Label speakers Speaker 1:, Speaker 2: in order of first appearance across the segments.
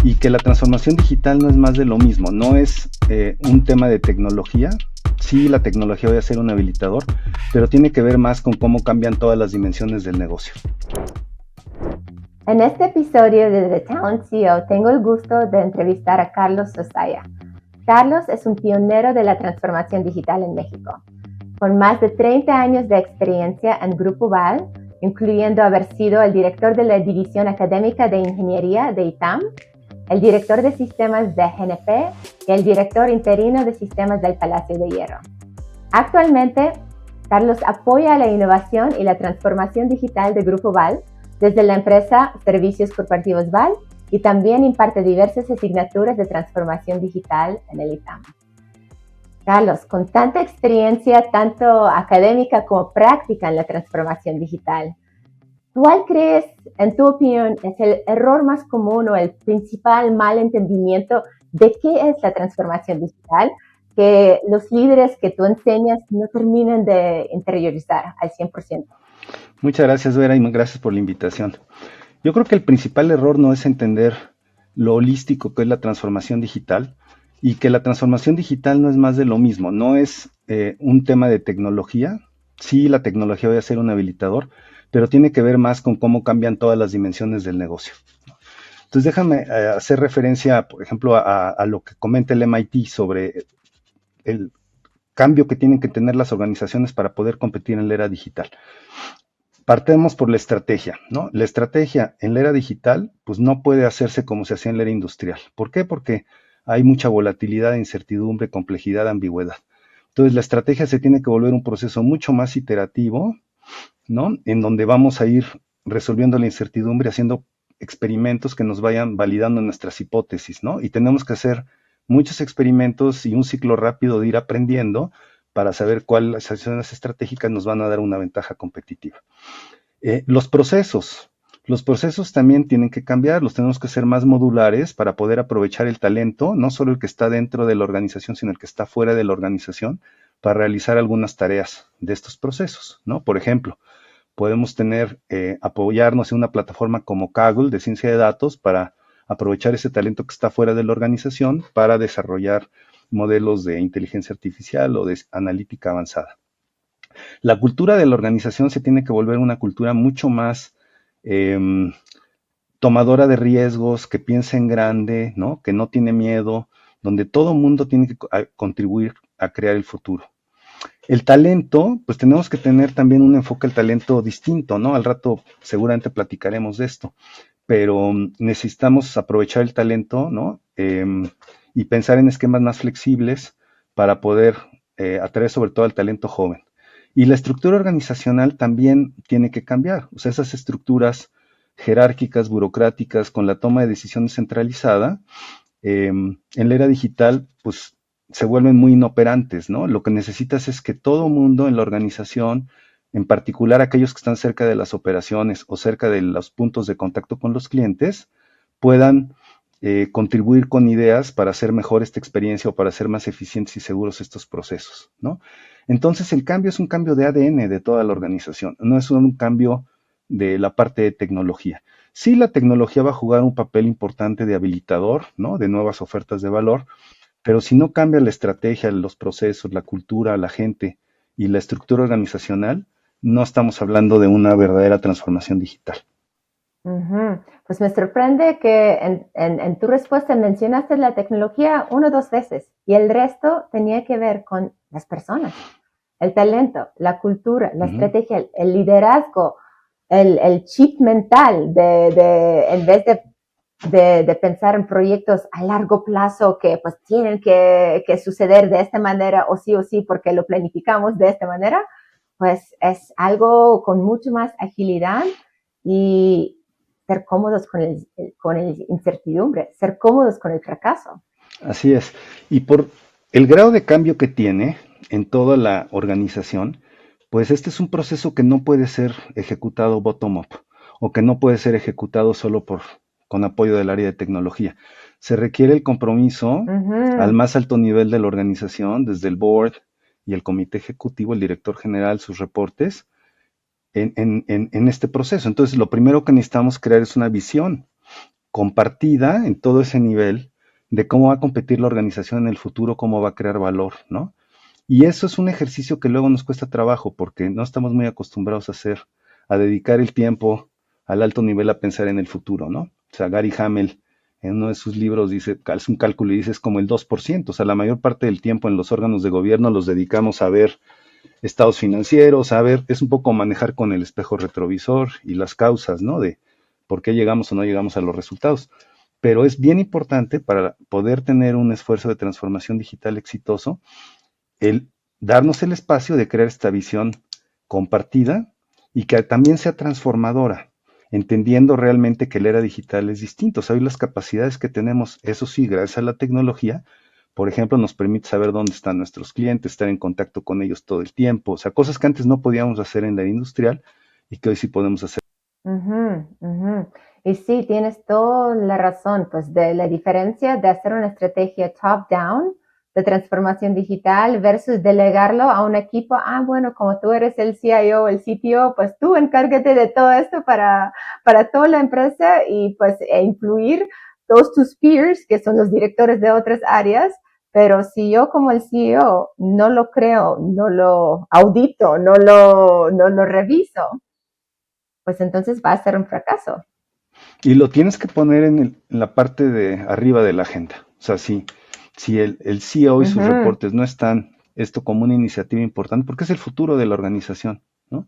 Speaker 1: y que la transformación digital no es más de lo mismo, no es un tema de tecnología. Sí, la tecnología va a ser un habilitador, pero tiene que ver más con cómo cambian todas las dimensiones del negocio.
Speaker 2: En este episodio de The Talent CEO tengo el gusto de entrevistar a Carlos Sosaya. Carlos es un pionero de la transformación digital en México. Con más de 30 años de experiencia en Grupo Val, incluyendo haber sido el director de la División Académica de Ingeniería de ITAM, el director de sistemas de GNP y el director interino de sistemas del Palacio de Hierro. Actualmente, Carlos apoya la innovación y la transformación digital de Grupo Val desde la empresa Servicios Corporativos Val y también imparte diversas asignaturas de transformación digital en el ITAM. Carlos, con tanta experiencia, tanto académica como práctica en la transformación digital, ¿cuál crees, en tu opinión, es el error más común o el principal malentendimiento de qué es la transformación digital que los líderes que tú enseñas no terminan de interiorizar al 100%?
Speaker 1: Muchas gracias, Vera, y gracias por la invitación. Yo creo que el principal error no es entender lo holístico que es la transformación digital y que la transformación digital no es más de lo mismo, no es un tema de tecnología. Sí, la tecnología va a ser un habilitador, pero tiene que ver más con cómo cambian todas las dimensiones del negocio. Entonces déjame hacer referencia, por ejemplo, a lo que comenta el MIT sobre el cambio que tienen que tener las organizaciones para poder competir en la era digital. Partemos por la estrategia, ¿no? La estrategia en la era digital, pues no puede hacerse como se hacía en la era industrial. ¿Por qué? Porque hay mucha volatilidad, incertidumbre, complejidad, ambigüedad. Entonces, la estrategia se tiene que volver un proceso mucho más iterativo, ¿no? En donde vamos a ir resolviendo la incertidumbre, haciendo experimentos que nos vayan validando nuestras hipótesis, ¿no? Y tenemos que hacer muchos experimentos y un ciclo rápido de ir aprendiendo para saber cuáles acciones estratégicas nos van a dar una ventaja competitiva. Los procesos también tienen que cambiar, los tenemos que hacer más modulares para poder aprovechar el talento, no solo el que está dentro de la organización, sino el que está fuera de la organización, para realizar algunas tareas de estos procesos, ¿no? Por ejemplo, podemos apoyarnos en una plataforma como Kaggle de ciencia de datos para aprovechar ese talento que está fuera de la organización para desarrollar modelos de inteligencia artificial o de analítica avanzada. La cultura de la organización se tiene que volver una cultura mucho más tomadora de riesgos, que piensa en grande, ¿no? Que no tiene miedo, donde todo mundo tiene que contribuir a crear el futuro. El talento, pues tenemos que tener también un enfoque al talento distinto, ¿no? Al rato seguramente platicaremos de esto, pero necesitamos aprovechar el talento, ¿no? Y pensar en esquemas más flexibles para poder atraer sobre todo al talento joven. Y la estructura organizacional también tiene que cambiar, o sea, esas estructuras jerárquicas, burocráticas, con la toma de decisiones centralizada, en la era digital, pues se vuelven muy inoperantes, ¿no? Lo que necesitas es que todo mundo en la organización, en particular aquellos que están cerca de las operaciones o cerca de los puntos de contacto con los clientes, puedan contribuir con ideas para hacer mejor esta experiencia o para hacer más eficientes y seguros estos procesos, ¿no? Entonces el cambio es un cambio de ADN de toda la organización, no es un cambio de la parte de tecnología. Sí, la tecnología va a jugar un papel importante de habilitador, ¿no? De nuevas ofertas de valor, pero si no cambia la estrategia, los procesos, la cultura, la gente y la estructura organizacional, no estamos hablando de una verdadera transformación digital.
Speaker 2: Pues me sorprende que en tu respuesta mencionaste la tecnología 1 o 2 veces y el resto tenía que ver con las personas, el talento, la cultura, la estrategia, el liderazgo, el chip mental en vez de pensar en proyectos a largo plazo que pues tienen que suceder de esta manera o sí porque lo planificamos de esta manera, pues es algo con mucho más agilidad y ser cómodos con el incertidumbre, ser cómodos con el fracaso.
Speaker 1: Así es. Y por el grado de cambio que tiene en toda la organización, pues este es un proceso que no puede ser ejecutado bottom-up o que no puede ser ejecutado solo con apoyo del área de tecnología. Se requiere el compromiso al más alto nivel de la organización, desde el board y el comité ejecutivo, el director general, sus reportes, en este proceso. Entonces, lo primero que necesitamos crear es una visión compartida en todo ese nivel de cómo va a competir la organización en el futuro, cómo va a crear valor, ¿no? Y eso es un ejercicio que luego nos cuesta trabajo porque no estamos muy acostumbrados a hacer, a dedicar el tiempo al alto nivel a pensar en el futuro, ¿no? O sea, Gary Hamel en uno de sus libros dice, es un cálculo y dice es como el 2%, o sea, la mayor parte del tiempo en los órganos de gobierno los dedicamos a ver estados financieros, a ver, es un poco manejar con el espejo retrovisor y las causas, ¿no? De por qué llegamos o no llegamos a los resultados. Pero es bien importante para poder tener un esfuerzo de transformación digital exitoso, el darnos el espacio de crear esta visión compartida y que también sea transformadora, entendiendo realmente que la era digital es distinto. O sea, hoy las capacidades que tenemos, eso sí, gracias a la tecnología, por ejemplo, nos permite saber dónde están nuestros clientes, estar en contacto con ellos todo el tiempo. O sea, cosas que antes no podíamos hacer en la industrial y que hoy sí podemos hacer.
Speaker 2: Ujú, ujú. Y sí, tienes toda la razón, pues de la diferencia de hacer una estrategia top-down de transformación digital versus delegarlo a un equipo. Ah, bueno, como tú eres el CIO, el CTO, pues tú encárgate de todo esto para toda la empresa y pues influir todos tus peers, que son los directores de otras áreas. Pero si yo como el CEO no lo creo, no lo audito, no lo reviso, pues entonces va a ser un fracaso.
Speaker 1: Y lo tienes que poner en la parte de arriba de la agenda. O sea, si el CEO y sus
Speaker 2: Ujú.
Speaker 1: reportes no están esto como una iniciativa importante, porque es el futuro de la organización, ¿no?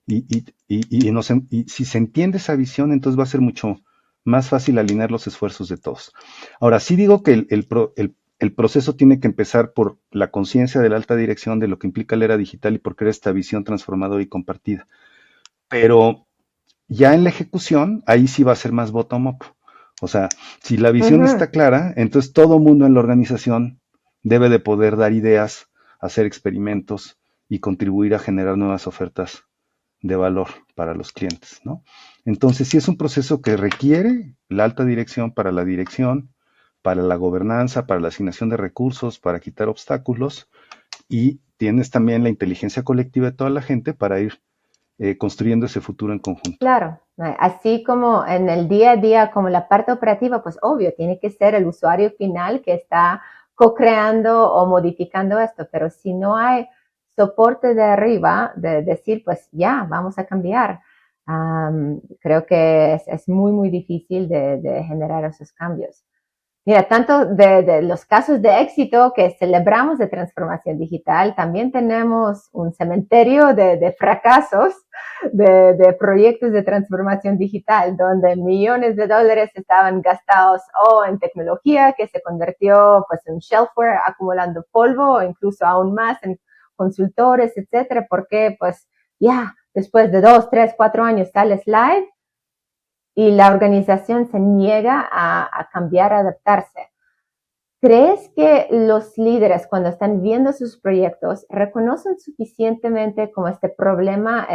Speaker 1: Y si se entiende esa visión, entonces va a ser mucho más fácil alinear los esfuerzos de todos. Ahora, sí digo que el proceso tiene que empezar por la conciencia de la alta dirección de lo que implica la era digital y por crear esta visión transformadora y compartida. Pero ya en la ejecución, ahí sí va a ser más bottom-up. O sea, si la visión
Speaker 2: Ujú.
Speaker 1: está clara, entonces todo mundo en la organización debe de poder dar ideas, hacer experimentos y contribuir a generar nuevas ofertas de valor para los clientes, ¿no? Entonces, sí es un proceso que requiere la alta dirección para la dirección, para la gobernanza, para la asignación de recursos, para quitar obstáculos y tienes también la inteligencia colectiva de toda la gente para ir construyendo ese futuro en conjunto.
Speaker 2: Claro, así como en el día a día, como la parte operativa, pues obvio, tiene que ser el usuario final que está co-creando o modificando esto, pero si no hay soporte de arriba de decir, pues ya, vamos a cambiar, creo que es muy, muy difícil de generar esos cambios. Mira, tanto de los casos de éxito que celebramos de transformación digital, también tenemos un cementerio de fracasos de proyectos de transformación digital, donde millones de dólares estaban gastados o en tecnología que se convirtió pues en shelfware acumulando polvo o incluso aún más en consultores, etcétera, porque pues ya después de 2, 3, 4 años sales live y la organización se niega a cambiar, a adaptarse. ¿Crees que los líderes cuando están viendo sus proyectos reconocen suficientemente como este problema,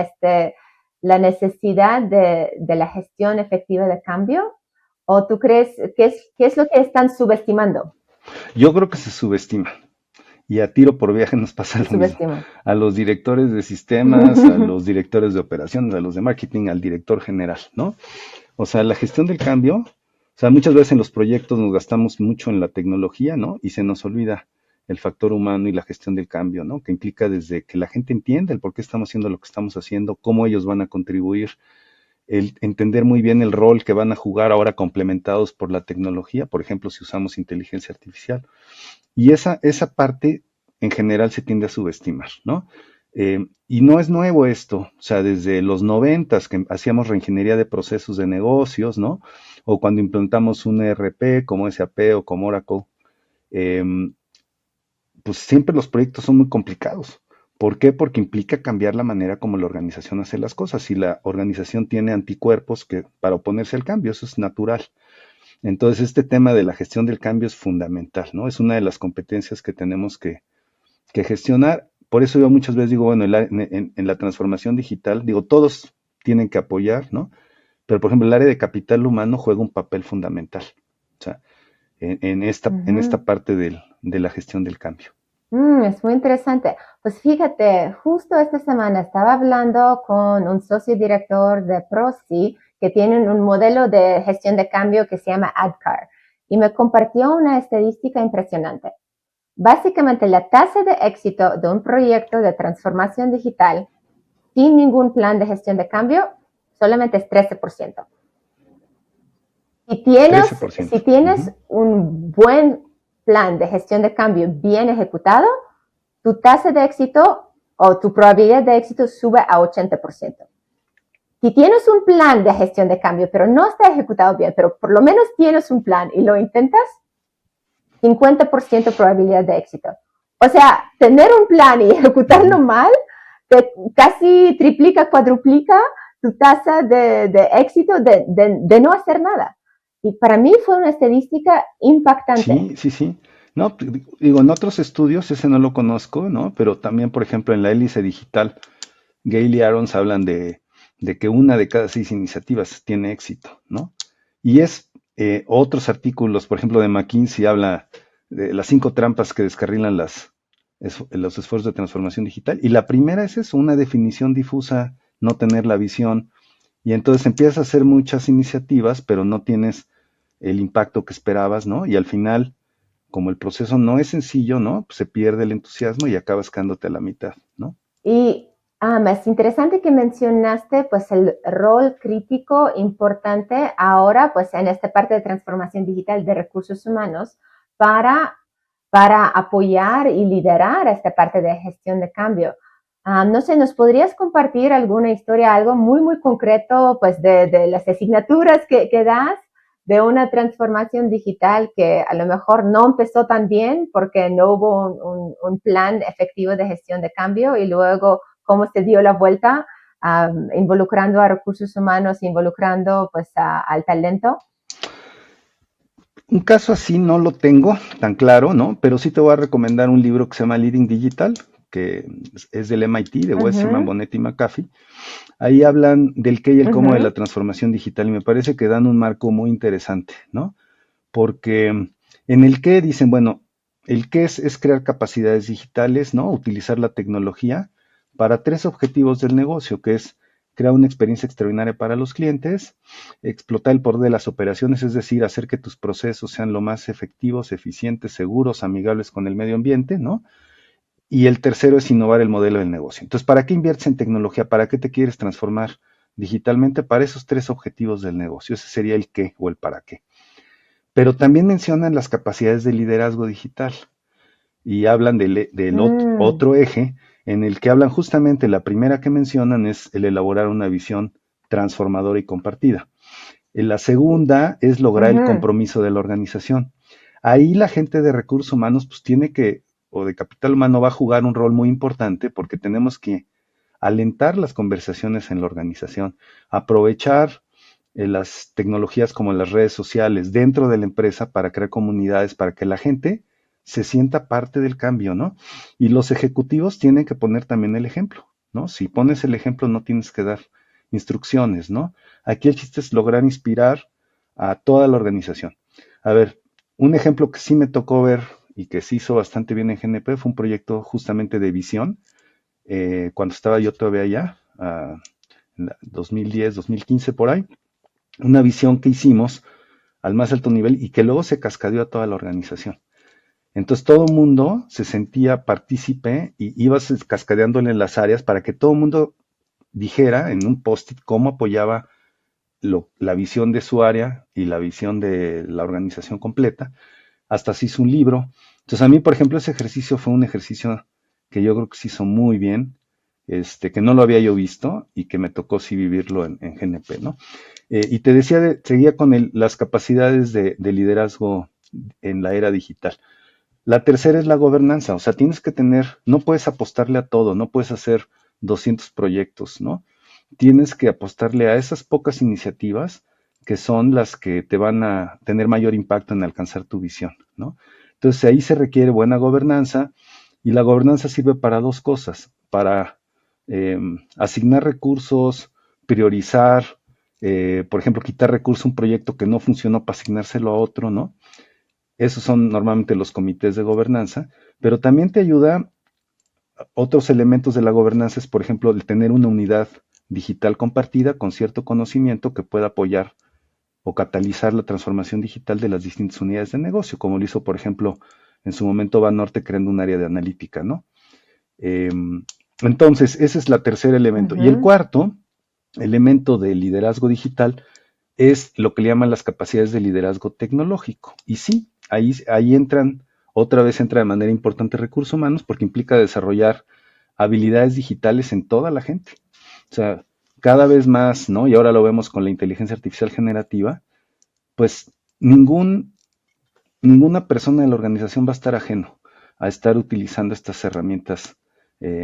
Speaker 2: la necesidad de la gestión efectiva de cambio? ¿O tú crees qué es lo que están subestimando?
Speaker 1: Yo creo que se subestima. Y a tiro por viaje nos pasa
Speaker 2: Se
Speaker 1: lo mismo.
Speaker 2: subestiman.
Speaker 1: A los directores de sistemas, a los directores de operaciones, a los de marketing, al director general, ¿no? O sea, la gestión del cambio, o sea, muchas veces en los proyectos nos gastamos mucho en la tecnología, ¿no? Y se nos olvida el factor humano y la gestión del cambio, ¿no? Que implica desde que la gente entienda el por qué estamos haciendo lo que estamos haciendo, cómo ellos van a contribuir, el entender muy bien el rol que van a jugar ahora complementados por la tecnología, por ejemplo, si usamos inteligencia artificial. Y esa parte en general se tiende a subestimar, ¿no? Y no es nuevo esto, o sea, desde los 90 que hacíamos reingeniería de procesos de negocios, ¿no? O cuando implantamos un ERP como SAP o como Oracle, eh, pues siempre los proyectos son muy complicados. ¿Por qué? Porque implica cambiar la manera como la organización hace las cosas. Y la organización tiene anticuerpos que, para oponerse al cambio, eso es natural. Entonces, este tema de la gestión del cambio es fundamental, ¿no? Es una de las competencias que tenemos que gestionar. Por eso yo muchas veces digo, bueno, en la transformación digital, digo, todos tienen que apoyar, ¿no? Pero, por ejemplo, el área de capital humano juega un papel fundamental, o sea, en esta
Speaker 2: Ujú.
Speaker 1: parte de la gestión del cambio.
Speaker 2: Es muy interesante. Pues fíjate, justo esta semana estaba hablando con un socio director de Prosi que tienen un modelo de gestión de cambio que se llama ADKAR y me compartió una estadística impresionante. Básicamente, la tasa de éxito de un proyecto de transformación digital sin ningún plan de gestión de cambio solamente es 13%. Si tienes,
Speaker 1: 13%.
Speaker 2: si tienes un buen plan de gestión de cambio bien ejecutado, tu tasa de éxito o tu probabilidad de éxito sube a 80%. Si tienes un plan de gestión de cambio, pero no está ejecutado bien, pero por lo menos tienes un plan y lo intentas, 50% probabilidad de éxito. O sea, tener un plan y ejecutarlo mal te casi triplica, cuadruplica tu tasa de éxito de no hacer nada. Y para mí fue una estadística impactante.
Speaker 1: Sí, sí, sí. No, digo, en otros estudios, ese no lo conozco, ¿no? Pero también, por ejemplo, en la hélice digital, Gale y Arons hablan de que una de cada 6 iniciativas tiene éxito, ¿no? Y es otros artículos, por ejemplo, de McKinsey habla de las 5 trampas que descarrilan los esfuerzos de transformación digital. Y la primera es eso, una definición difusa, no tener la visión. Y entonces empiezas a hacer muchas iniciativas, pero no tienes el impacto que esperabas, ¿no? Y al final, como el proceso no es sencillo, ¿no? Pues se pierde el entusiasmo y acabas quedándote a la mitad, ¿no?
Speaker 2: Y es interesante que mencionaste pues el rol crítico importante ahora pues en esta parte de transformación digital de recursos humanos para, para apoyar y liderar esta parte de gestión de cambio. No sé, ¿nos podrías compartir alguna historia, algo muy, muy concreto pues de las asignaturas que das de una transformación digital que a lo mejor no empezó tan bien porque no hubo un plan efectivo de gestión de cambio y luego cómo se dio la vuelta involucrando a recursos humanos, involucrando pues al talento?
Speaker 1: Un caso así no lo tengo tan claro, ¿no? Pero sí te voy a recomendar un libro que se llama Leading Digital, que es del MIT, de Westerman, Bonetti y McAfee. Ahí hablan del qué y el cómo de la transformación digital y me parece que dan un marco muy interesante, ¿no? Porque en el qué dicen, bueno, el qué es crear capacidades digitales, ¿no? Utilizar la tecnología para 3 objetivos del negocio, que es crear una experiencia extraordinaria para los clientes, explotar el poder de las operaciones, es decir, hacer que tus procesos sean lo más efectivos, eficientes, seguros, amigables con el medio ambiente, ¿no? Y el tercero es innovar el modelo del negocio. Entonces, ¿para qué inviertes en tecnología? ¿Para qué te quieres transformar digitalmente? Para esos 3 objetivos del negocio. Ese sería el qué o el para qué. Pero también mencionan las capacidades de liderazgo digital y hablan del otro eje en el que hablan justamente, la primera que mencionan es el elaborar una visión transformadora y compartida. La segunda es lograr el compromiso de la organización. Ahí la gente de recursos humanos pues tiene que, o de capital humano va a jugar un rol muy importante porque tenemos que alentar las conversaciones en la organización, aprovechar las tecnologías como las redes sociales dentro de la empresa para crear comunidades, para que la gente se sienta parte del cambio, ¿no? Y los ejecutivos tienen que poner también el ejemplo, ¿no? Si pones el ejemplo no tienes que dar instrucciones, ¿no? Aquí el chiste es lograr inspirar a toda la organización. A ver, un ejemplo que sí me tocó ver y que se hizo bastante bien en GNP fue un proyecto justamente de visión, cuando estaba yo todavía allá, en 2010, 2015 por ahí, una visión que hicimos al más alto nivel y que luego se cascadeó a toda la organización. Entonces todo el mundo se sentía partícipe y ibas cascadeándole en las áreas para que todo el mundo dijera en un post-it cómo apoyaba la visión de su área y la visión de la organización completa. Hasta se hizo un libro. Entonces a mí, por ejemplo, ese ejercicio fue un ejercicio que yo creo que se hizo muy bien, que no lo había yo visto y que me tocó sí vivirlo en GNP, ¿no? Y te decía, seguía con las capacidades de liderazgo en la era digital. La tercera es la gobernanza, o sea, tienes que tener, no puedes apostarle a todo, no puedes hacer 200 proyectos, ¿no? Tienes que apostarle a esas pocas iniciativas que son las que te van a tener mayor impacto en alcanzar tu visión, ¿no? Entonces ahí se requiere buena gobernanza y la gobernanza sirve para 2 cosas, para asignar recursos, priorizar, por ejemplo, quitar recursos a un proyecto que no funcionó para asignárselo a otro, ¿no? Esos son normalmente los comités de gobernanza, pero también te ayuda otros elementos de la gobernanza, es por ejemplo el tener una unidad digital compartida con cierto conocimiento que pueda apoyar o catalizar la transformación digital de las distintas unidades de negocio, como lo hizo, por ejemplo, en su momento Banorte creando un área de analítica, ¿no? Eh, entonces, ese es el tercer elemento. Y el
Speaker 2: Ujú,
Speaker 1: cuarto elemento de liderazgo digital es lo que le llaman las capacidades de liderazgo tecnológico. Y sí, ahí entran, otra vez entra de manera importante recursos humanos porque implica desarrollar habilidades digitales en toda la gente. O sea, cada vez más, ¿no? Y ahora lo vemos con la inteligencia artificial generativa, pues ninguna persona de la organización va a estar ajeno a estar utilizando estas herramientas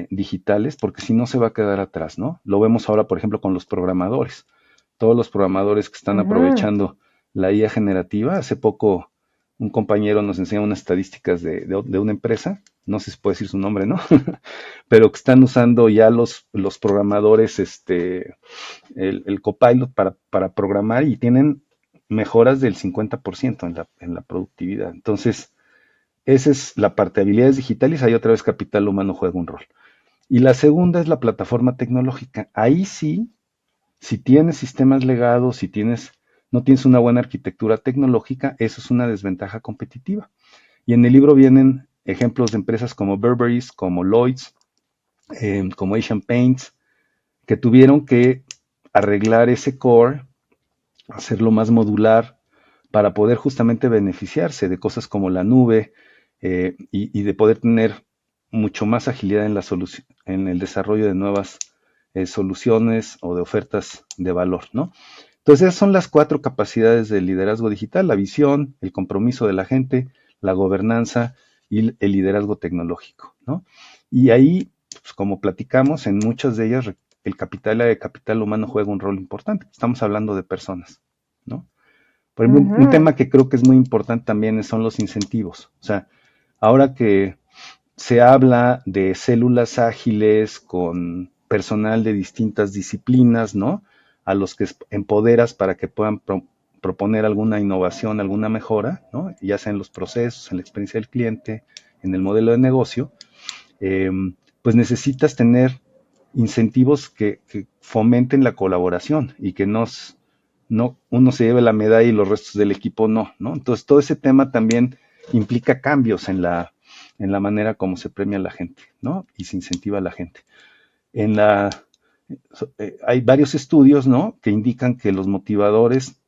Speaker 1: digitales, porque si no se va a quedar atrás, ¿no? Lo vemos ahora, por ejemplo, con los programadores. Todos los programadores que están
Speaker 2: ujú.
Speaker 1: aprovechando la IA generativa. Hace poco un compañero nos enseñó unas estadísticas de una empresa, no sé si puede decir su nombre, ¿no? Pero que están usando ya los programadores el Copilot para programar y tienen mejoras del 50% en la productividad. Entonces, esa es la parte de habilidades digitales, ahí otra vez capital humano juega un rol. Y la segunda es la plataforma tecnológica. Ahí sí, si tienes sistemas legados, no tienes una buena arquitectura tecnológica, eso es una desventaja competitiva. Y en el libro vienen ejemplos de empresas como Burberry's, como Lloyd's, como Asian Paints, que tuvieron que arreglar ese core, hacerlo más modular para poder justamente beneficiarse de cosas como la nube y de poder tener mucho más agilidad en el desarrollo de nuevas soluciones o de ofertas de valor, ¿no? Entonces, esas son las 4 capacidades del liderazgo digital: la visión, el compromiso de la gente, la gobernanza y el liderazgo tecnológico, ¿no? Y ahí, pues, como platicamos, en muchas de ellas el capital humano juega un rol importante. Estamos hablando de personas, ¿no? Por ejemplo, un
Speaker 2: Ujú,
Speaker 1: tema que creo que es muy importante también son los incentivos. O sea, ahora que se habla de células ágiles con personal de distintas disciplinas, ¿no? A los que empoderas para que puedan proponer alguna innovación, alguna mejora, ¿no? Ya sea en los procesos, en la experiencia del cliente, en el modelo de negocio, eh, pues necesitas tener incentivos que fomenten la colaboración y que no uno se lleve la medalla y los restos del equipo no. Entonces todo ese tema también implica cambios en la manera como se premia a la gente, ¿no? Y se incentiva a la gente. En la, hay varios estudios, ¿no? Que indican que los motivadores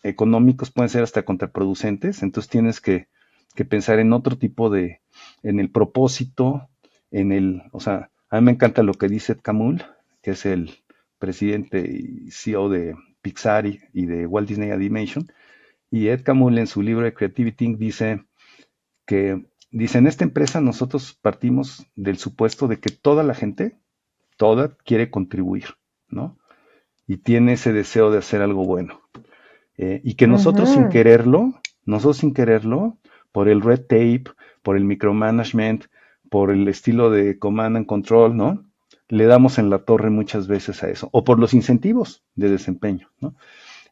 Speaker 1: económicos pueden ser hasta contraproducentes, entonces tienes que pensar en otro tipo en el propósito, o sea, a mí me encanta lo que dice Ed Catmull, que es el presidente y CEO de Pixar y de Walt Disney Animation, y Ed Catmull en su libro de Creativity Inc. dice, en esta empresa nosotros partimos del supuesto de que toda la gente, toda, quiere contribuir, ¿no? Y tiene ese deseo de hacer algo bueno. Y que
Speaker 2: ujú.
Speaker 1: nosotros sin quererlo, por el red tape, por el micromanagement, por el estilo de command and control, ¿no? Le damos en la torre muchas veces a eso, o por los incentivos de desempeño, ¿no?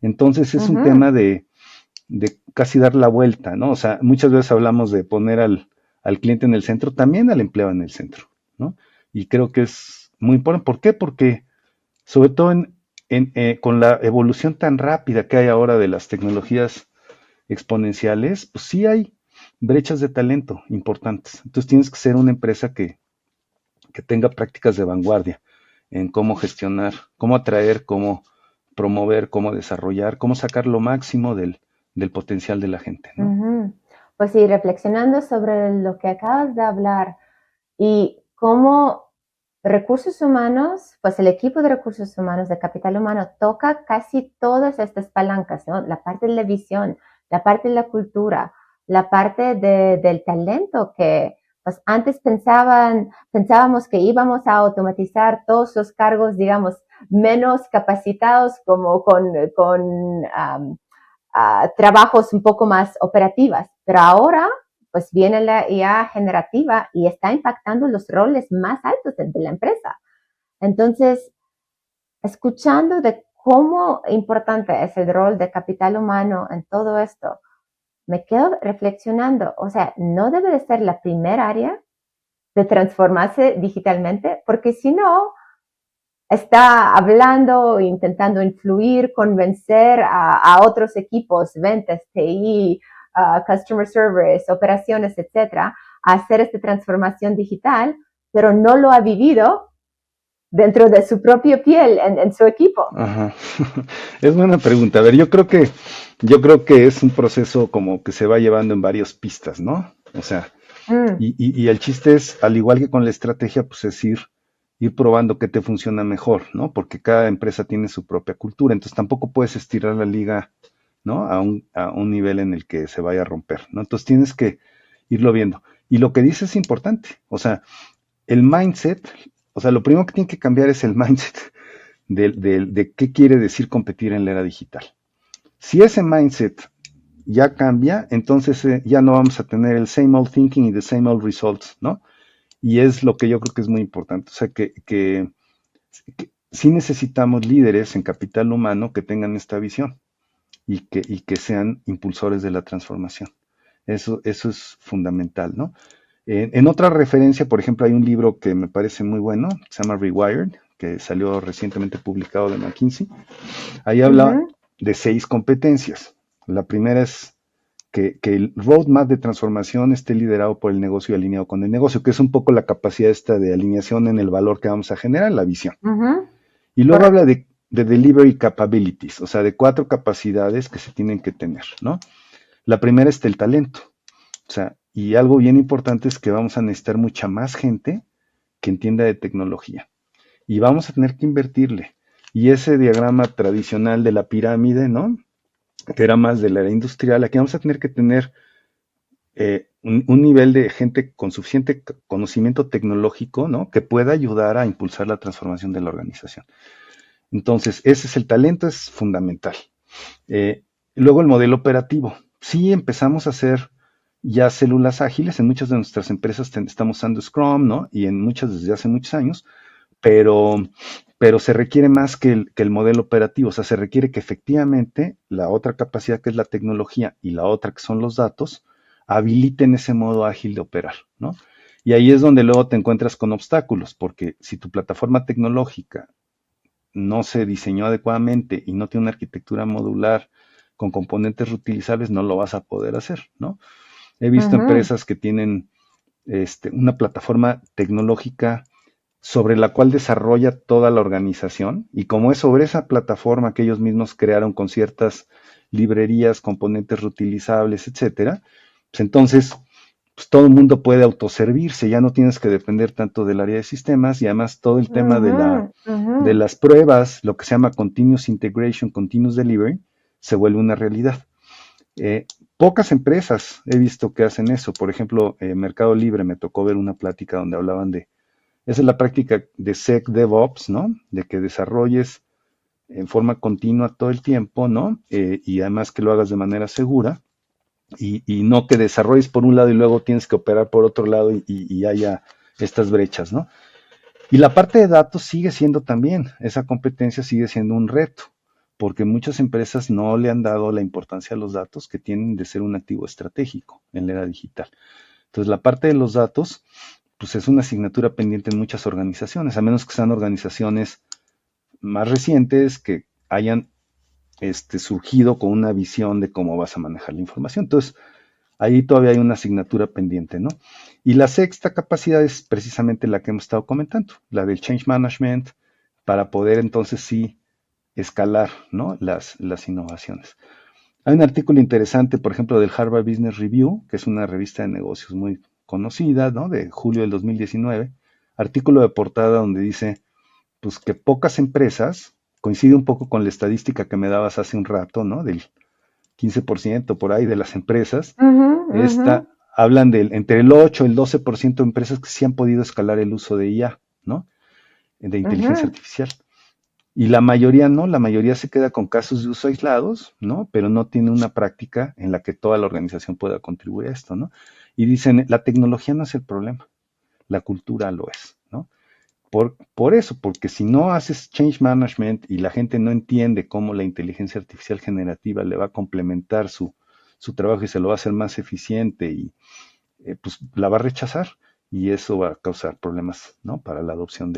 Speaker 1: Entonces es un
Speaker 2: Ujú.
Speaker 1: tema de casi dar la vuelta, ¿no? O sea, muchas veces hablamos de poner al cliente en el centro, también al empleado en el centro, ¿no? Y creo que es muy importante. ¿Por qué? Porque sobre todo con la evolución tan rápida que hay ahora de las tecnologías exponenciales, pues sí hay brechas de talento importantes. Entonces tienes que ser una empresa que tenga prácticas de vanguardia en cómo gestionar, cómo atraer, cómo promover, cómo desarrollar, cómo sacar lo máximo del potencial de la gente, ¿no?
Speaker 2: Ujú. Pues sí, reflexionando sobre lo que acabas de hablar y cómo recursos humanos, pues el equipo de recursos humanos, de capital humano, toca casi todas estas palancas, ¿no? La parte de la visión, la parte de la cultura, la parte del talento que pues antes pensábamos que íbamos a automatizar todos los cargos, digamos, menos capacitados como con trabajos un poco más operativas. Pero ahora, pues viene la IA generativa y está impactando los roles más altos de la empresa. Entonces, escuchando de cómo importante es el rol de capital humano en todo esto, me quedo reflexionando, o sea, no debe de ser la primera área de transformarse digitalmente, porque si no, está hablando, intentando influir, convencer a otros equipos, ventas, TI, customer service, operaciones, etcétera, a hacer esta transformación digital, pero no lo ha vivido dentro de su propia piel en su equipo.
Speaker 1: Ajá. Es buena pregunta. A ver, yo creo que es un proceso como que se va llevando en varias pistas, ¿no? O sea,
Speaker 2: Mm,
Speaker 1: y el chiste es, al igual que con la estrategia, pues es ir probando qué te funciona mejor, ¿no? Porque cada empresa tiene su propia cultura, entonces tampoco puedes estirar la liga, ¿no? A un nivel en el que se vaya a romper, ¿no? Entonces tienes que irlo viendo. Y lo que dice es importante, o sea, el mindset, o sea, lo primero que tiene que cambiar es el mindset de qué quiere decir competir en la era digital. Si ese mindset ya cambia, entonces ya no vamos a tener el same old thinking y the same old results, ¿no? Y es lo que yo creo que es muy importante. O sea, que sí necesitamos líderes en capital humano que tengan esta visión y que sean impulsores de la transformación. Eso es fundamental, ¿no? En otra referencia, por ejemplo, hay un libro que me parece muy bueno, se llama Rewired, que salió recientemente publicado de McKinsey. Ahí habla
Speaker 2: ujú,
Speaker 1: de 6 competencias. La primera es que el roadmap de transformación esté liderado por el negocio y alineado con el negocio, que es un poco la capacidad esta de alineación en el valor que vamos a generar, la visión.
Speaker 2: ujú,
Speaker 1: Y luego habla
Speaker 2: correcto.
Speaker 1: de delivery capabilities, o sea, de 4 capacidades que se tienen que tener, ¿no? La primera es el talento, o sea, y algo bien importante es que vamos a necesitar mucha más gente que entienda de tecnología. Y vamos a tener que invertirle. Y ese diagrama tradicional de la pirámide, ¿no? Que era más de la era industrial, aquí vamos a tener que tener un nivel de gente con suficiente conocimiento tecnológico, ¿no? Que pueda ayudar a impulsar la transformación de la organización. Entonces, ese es el talento, es fundamental. Eh, Luego el modelo operativo. Sí empezamos a hacer ya células ágiles, en muchas de nuestras empresas estamos usando Scrum, ¿no? Y en muchas desde hace muchos años, pero, pero se requiere más que el modelo operativo, o sea, se requiere que efectivamente la otra capacidad que es la tecnología y la otra que son los datos, habiliten ese modo ágil de operar, ¿no? Y ahí es donde luego te encuentras con obstáculos, porque si tu plataforma tecnológica no se diseñó adecuadamente y no tiene una arquitectura modular con componentes reutilizables, no lo vas a poder hacer, ¿no? He visto
Speaker 2: Ujú,
Speaker 1: empresas que tienen una plataforma tecnológica sobre la cual desarrolla toda la organización y como es sobre esa plataforma que ellos mismos crearon con ciertas librerías, componentes reutilizables, etcétera, pues entonces pues todo el mundo puede autoservirse, ya no tienes que depender tanto del área de sistemas y además todo el tema de
Speaker 2: ujú, ujú.
Speaker 1: de las pruebas, lo que se llama continuous integration, continuous delivery, se vuelve una realidad. Eh, Pocas empresas he visto que hacen eso. Por ejemplo, Mercado Libre me tocó ver una plática donde hablaban esa es la práctica de SecDevOps, ¿no? De que desarrolles en forma continua todo el tiempo, ¿no? Y además que lo hagas de manera segura y no que desarrolles por un lado y luego tienes que operar por otro lado y haya estas brechas, ¿no? Y la parte de datos sigue siendo también, esa competencia sigue siendo un reto, porque muchas empresas no le han dado la importancia a los datos que tienen de ser un activo estratégico en la era digital. Entonces, la parte de los datos, pues es una asignatura pendiente en muchas organizaciones, a menos que sean organizaciones más recientes que hayan surgido con una visión de cómo vas a manejar la información. Entonces, ahí todavía hay una asignatura pendiente, ¿no? Y la sexta capacidad es precisamente la que hemos estado comentando, la del change management, para poder entonces sí escalar, ¿no? Las innovaciones. Hay un artículo interesante, por ejemplo, del Harvard Business Review, que es una revista de negocios muy conocida, ¿no? De julio del 2019, artículo de portada donde dice, pues que pocas empresas, coincide un poco con la estadística que me dabas hace un rato, ¿no? Del 15% por ahí de las empresas,
Speaker 2: Ujú, ujú,
Speaker 1: hablan de entre el 8 y el 12% de empresas que sí han podido escalar el uso de IA, ¿no? De inteligencia
Speaker 2: ujú,
Speaker 1: artificial. Y la mayoría no, la mayoría se queda con casos de uso aislados, ¿no? Pero no tiene una práctica en la que toda la organización pueda contribuir a esto, ¿no? Y dicen, la tecnología no es el problema, la cultura lo es, ¿no? Por eso, porque si no haces change management y la gente no entiende cómo la inteligencia artificial generativa le va a complementar su trabajo y se lo va a hacer más eficiente y pues la va a rechazar y eso va a causar problemas, ¿no? Para la adopción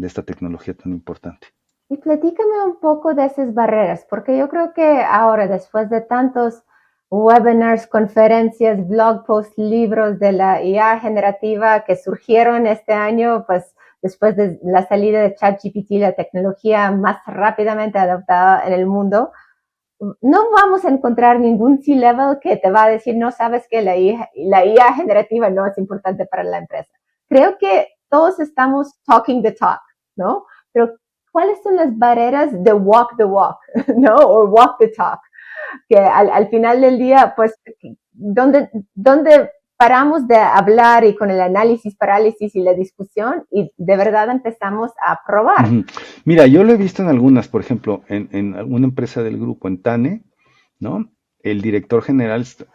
Speaker 1: de esta tecnología tan importante.
Speaker 2: Y platícame un poco de esas barreras, porque yo creo que ahora, después de tantos webinars, conferencias, blog posts, libros de la IA generativa que surgieron este año, pues después de la salida de ChatGPT, la tecnología más rápidamente adoptada en el mundo, no vamos a encontrar ningún C-level que te va a decir, no sabes que la IA generativa no es importante para la empresa. Creo que todos estamos talking the talk, ¿no? Pero ¿cuáles son las barreras de walk the walk, ¿no? O walk the talk? Que al final del día, pues, ¿dónde paramos de hablar y con el análisis, parálisis y la discusión y de verdad empezamos a probar?
Speaker 1: Mira, yo lo he visto en algunas, por ejemplo, en alguna empresa del grupo, en TANE, ¿no? El director general está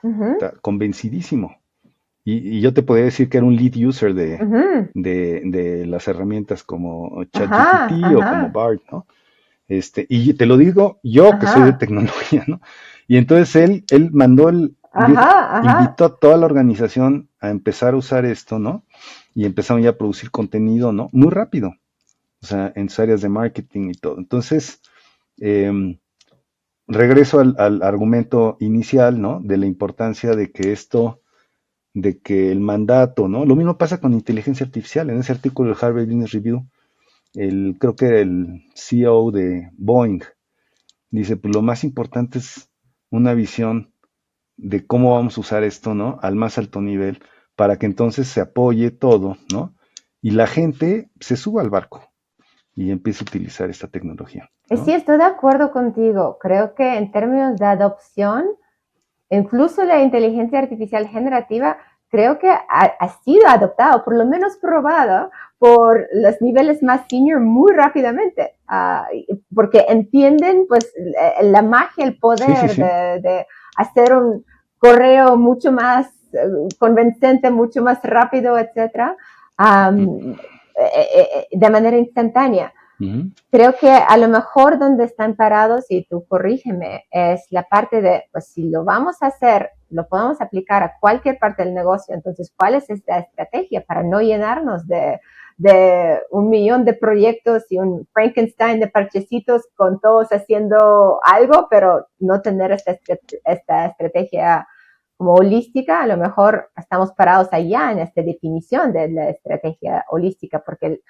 Speaker 1: convencidísimo. Y yo te podría decir que era un lead user de las herramientas como ChatGPT o como BART, ¿no? Y te lo digo yo que soy de tecnología, ¿no? Y entonces él mandó invitó a toda la organización a empezar a usar esto, ¿no? Y empezaron ya a producir contenido, ¿no? Muy rápido, o sea, en sus áreas de marketing y todo. Entonces, regreso al argumento inicial, ¿no? De la importancia de que el mandato, ¿no? Lo mismo pasa con inteligencia artificial. En ese artículo del Harvard Business Review, creo que el CEO de Boeing dice, pues lo más importante es una visión de cómo vamos a usar esto, ¿no? Al más alto nivel, para que entonces se apoye todo, ¿no? Y la gente se suba al barco y empiece a utilizar esta tecnología, ¿no?
Speaker 2: Sí, estoy de acuerdo contigo. Creo que en términos de adopción, incluso la inteligencia artificial generativa, creo que ha sido adoptado, por lo menos probado, por los niveles más senior muy rápidamente, porque entienden pues la magia, el poder
Speaker 1: Sí.
Speaker 2: de hacer un correo mucho más convincente, mucho más rápido, etcétera, de manera instantánea. Creo que a lo mejor donde están parados, y tú corrígeme, es la parte de, pues si lo vamos a hacer, lo podemos aplicar a cualquier parte del negocio, entonces, ¿cuál es esta estrategia para no llenarnos de 1,000,000 de proyectos y un Frankenstein de parchecitos con todos haciendo algo, pero no tener esta estrategia como holística? A lo mejor estamos parados allá en esta definición de la estrategia holística, porque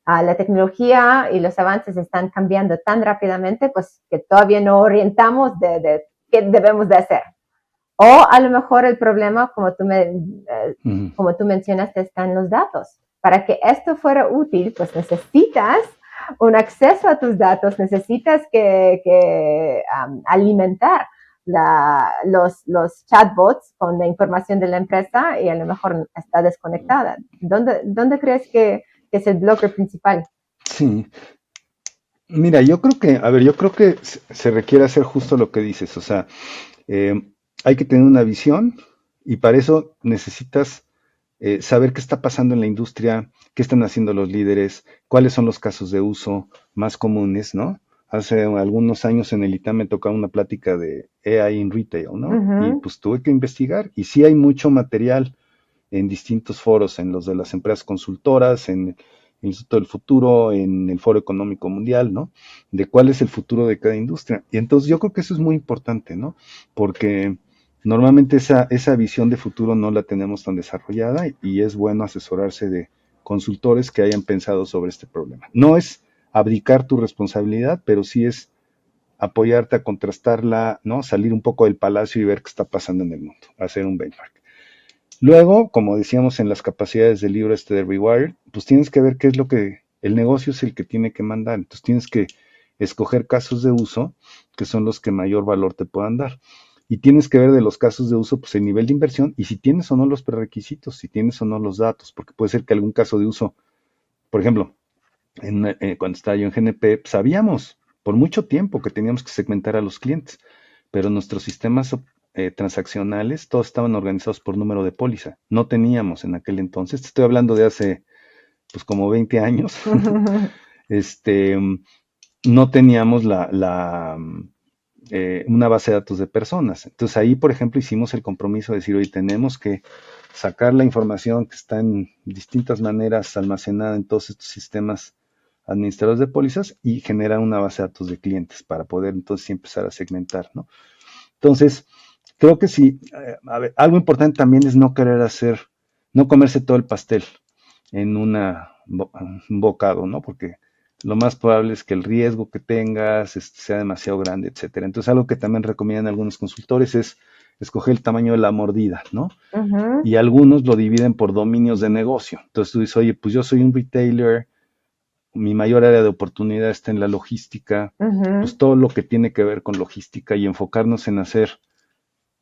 Speaker 2: la tecnología y los avances están cambiando tan rápidamente, pues que todavía no orientamos de qué debemos de hacer. O a lo mejor el problema, como tú mencionaste, está en los datos. Para que esto fuera útil, pues necesitas un acceso a tus datos, necesitas que alimentar los chatbots con la información de la empresa y a lo mejor está desconectada. ¿Dónde crees que es el bloque principal?
Speaker 1: Sí. Mira, yo creo que se requiere hacer justo lo que dices, o sea, hay que tener una visión y para eso necesitas saber qué está pasando en la industria, qué están haciendo los líderes, cuáles son los casos de uso más comunes, ¿no? Hace algunos años en el ITAM me tocaba una plática de AI en retail, ¿no? Y pues tuve que investigar y sí hay mucho material en distintos foros, en los de las empresas consultoras, en el Instituto del Futuro, en el Foro Económico Mundial, ¿no? De cuál es el futuro de cada industria. Y entonces yo creo que eso es muy importante, ¿no? Porque normalmente esa visión de futuro no la tenemos tan desarrollada y es bueno asesorarse de consultores que hayan pensado sobre este problema. No es abdicar tu responsabilidad, pero sí es apoyarte a contrastarla, ¿no? Salir un poco del palacio y ver qué está pasando en el mundo, hacer un benchmark. Luego, como decíamos en las capacidades del libro de Rewired, pues tienes que ver qué es lo que el negocio es el que tiene que mandar. Entonces tienes que escoger casos de uso que son los que mayor valor te puedan dar. Y tienes que ver de los casos de uso, pues el nivel de inversión y si tienes o no los prerequisitos, si tienes o no los datos, porque puede ser que algún caso de uso, por ejemplo, cuando estaba yo en GNP, sabíamos por mucho tiempo que teníamos que segmentar a los clientes, pero nuestros sistemas transaccionales, todos estaban organizados por número de póliza. No teníamos en aquel entonces, te estoy hablando de hace pues como 20 años, no teníamos una base de datos de personas. Entonces ahí, por ejemplo, hicimos el compromiso de decir, oye, tenemos que sacar la información que está en distintas maneras almacenada en todos estos sistemas administradores de pólizas y generar una base de datos de clientes para poder entonces sí empezar a segmentar, ¿no? Entonces, creo que sí, a ver, algo importante también es no querer no comerse todo el pastel en un bocado, ¿no? Porque lo más probable es que el riesgo que tengas sea demasiado grande, etcétera. Entonces, algo que también recomiendan algunos consultores es escoger el tamaño de la mordida, ¿no?
Speaker 2: Ujú,
Speaker 1: Y algunos lo dividen por dominios de negocio. Entonces tú dices, oye, pues yo soy un retailer, mi mayor área de oportunidad está en la logística, pues
Speaker 2: ujú.
Speaker 1: todo lo que tiene que ver con logística y enfocarnos en hacer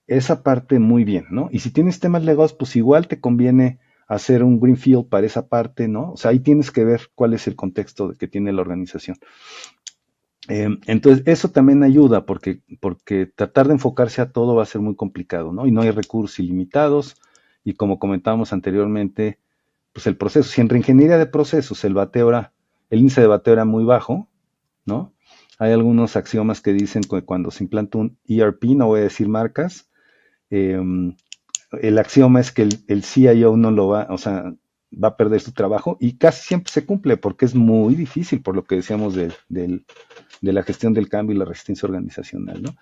Speaker 1: esa parte muy bien, ¿no? Y si tienes temas legados, pues igual te conviene hacer un greenfield para esa parte, ¿no? O sea, ahí tienes que ver cuál es el contexto que tiene la organización. Entonces, eso también ayuda porque tratar de enfocarse a todo va a ser muy complicado, ¿no? Y no hay recursos ilimitados. Y como comentábamos anteriormente, pues el proceso, si en reingeniería de procesos el índice de bateo era muy bajo, ¿no? Hay algunos axiomas que dicen que cuando se implanta un ERP, no voy a decir marcas, eh, el axioma es que el CIO no lo va, o sea, va a perder su trabajo y casi siempre se cumple porque es muy difícil, por lo que decíamos de la gestión del cambio y la resistencia organizacional, ¿no?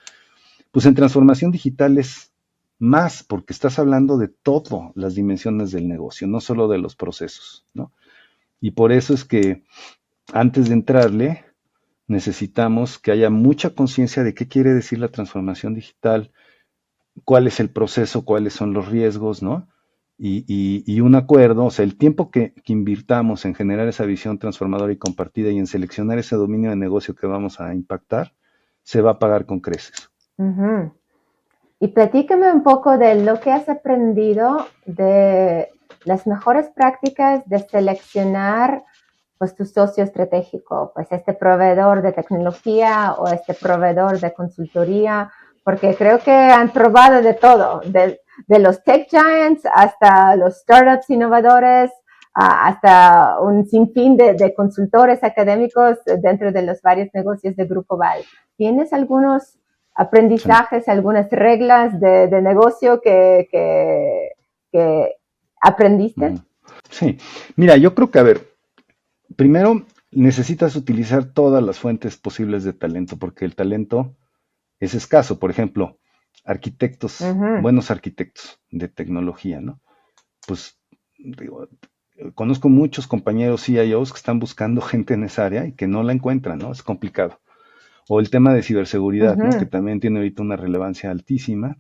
Speaker 1: Pues en transformación digital es más, porque estás hablando de todas las dimensiones del negocio, no solo de los procesos, ¿no? Y por eso es que antes de entrarle, necesitamos que haya mucha conciencia de qué quiere decir la transformación digital, cuál es el proceso, cuáles son los riesgos, ¿no? Y un acuerdo, o sea, el tiempo que invirtamos en generar esa visión transformadora y compartida y en seleccionar ese dominio de negocio que vamos a impactar, se va a pagar con creces.
Speaker 2: Ujú. Y platícame un poco de lo que has aprendido de las mejores prácticas de seleccionar pues tu socio estratégico, pues este proveedor de tecnología o este proveedor de consultoría, porque creo que han probado de todo, de los tech giants hasta los startups innovadores, hasta un sinfín de consultores académicos dentro de los varios negocios de Grupo Val. ¿Tienes algunos
Speaker 1: Sí.
Speaker 2: aprendizajes, algunas reglas de negocio que aprendiste?
Speaker 1: Ujú. Sí, mira, yo creo que, a ver, primero necesitas utilizar todas las fuentes posibles de talento, porque el talento es escaso. Por ejemplo,
Speaker 2: Ujú,
Speaker 1: buenos arquitectos de tecnología, ¿no? Pues digo, conozco muchos compañeros CIOs que están buscando gente en esa área y que no la encuentran, ¿no? Es complicado. O el tema de ciberseguridad, ¿no? Que
Speaker 2: ujú,
Speaker 1: también tiene ahorita una relevancia altísima.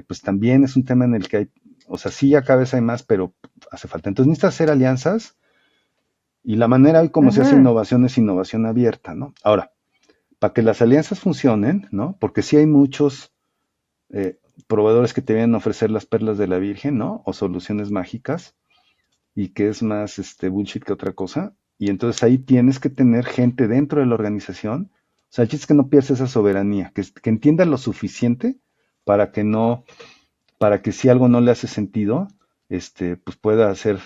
Speaker 1: Pues también es un tema en el que hay, o sea, sí, ya cada vez hay más, pero hace falta. Entonces necesitas hacer alianzas y la manera hoy como se hace
Speaker 2: ujú,
Speaker 1: innovación es innovación abierta, ¿no? Ahora, para que las alianzas funcionen, ¿no? Porque sí hay muchos eh, proveedores que te vienen a ofrecer las perlas de la Virgen, ¿no? O soluciones mágicas y que es más bullshit que otra cosa. Y entonces ahí tienes que tener gente dentro de la organización. O sea, el chiste es que no pierdas esa soberanía, que entienda lo suficiente para que no, para que si algo no le hace sentido, pues pueda hacer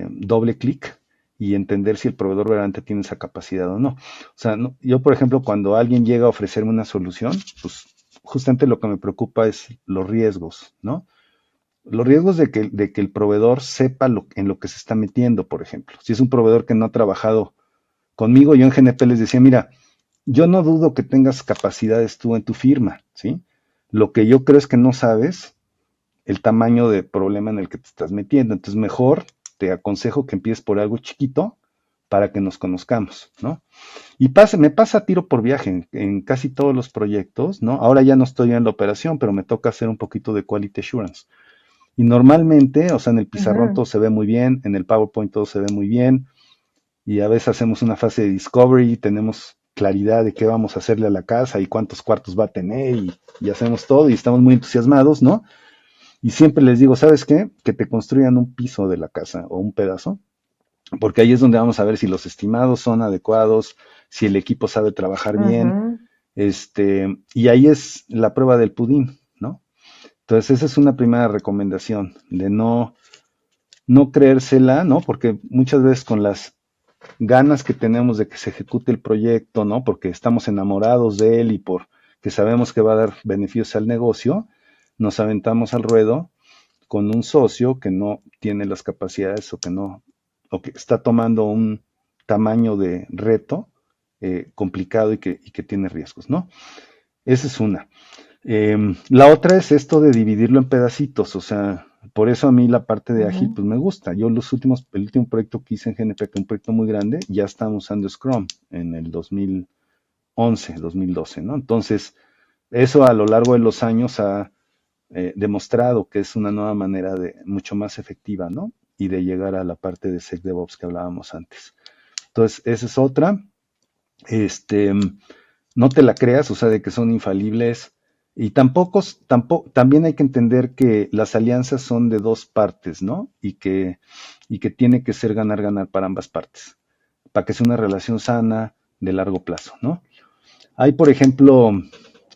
Speaker 1: doble clic y entender si el proveedor realmente tiene esa capacidad o no. O sea, yo, por ejemplo, cuando alguien llega a ofrecerme una solución, pues justamente lo que me preocupa es los riesgos, ¿no? Los riesgos de que el proveedor sepa en lo que se está metiendo, por ejemplo. Si es un proveedor que no ha trabajado conmigo, yo en GNP les decía, mira, yo no dudo que tengas capacidades tú en tu firma, ¿sí? Lo que yo creo es que no sabes el tamaño de problema en el que te estás metiendo. Entonces, mejor te aconsejo que empieces por algo chiquito para que nos conozcamos, ¿no? Y me pasa tiro por viaje en casi todos los proyectos, ¿no? Ahora ya no estoy en la operación, pero me toca hacer un poquito de quality assurance. Y normalmente, o sea, en el pizarrón
Speaker 2: ujú.
Speaker 1: todo se ve muy bien, en el PowerPoint todo se ve muy bien, y a veces hacemos una fase de discovery, tenemos claridad de qué vamos a hacerle a la casa y cuántos cuartos va a tener, y hacemos todo y estamos muy entusiasmados, ¿no? Y siempre les digo, ¿sabes qué? Que te construyan un piso de la casa o un pedazo, porque ahí es donde vamos a ver si los estimados son adecuados, si el equipo sabe trabajar bien,
Speaker 2: Ujú,
Speaker 1: y ahí es la prueba del pudín, ¿no? Entonces, esa es una primera recomendación, de no creérsela, ¿no? Porque muchas veces con las ganas que tenemos de que se ejecute el proyecto, ¿no? Porque estamos enamorados de él y porque sabemos que va a dar beneficios al negocio, nos aventamos al ruedo con un socio que no tiene las capacidades o que no, o que está tomando un tamaño de reto complicado y que tiene riesgos, ¿no? Esa es una. La otra es esto de dividirlo en pedacitos, o sea, por eso a mí la parte de ágil pues me gusta. Yo el último proyecto que hice en GNP, que es un proyecto muy grande, ya estábamos usando Scrum en el 2011, 2012, ¿no? Entonces, eso a lo largo de los años ha demostrado que es una nueva manera de mucho más efectiva, ¿no? Y de llegar a la parte de SecDevOps que hablábamos antes. Entonces, esa es otra. Este, no te la creas, o sea, de que son infalibles. Y también hay que entender que las alianzas son de dos partes, ¿no? Y que tiene que ser ganar-ganar para ambas partes, para que sea una relación sana de largo plazo, ¿no? Hay, por ejemplo,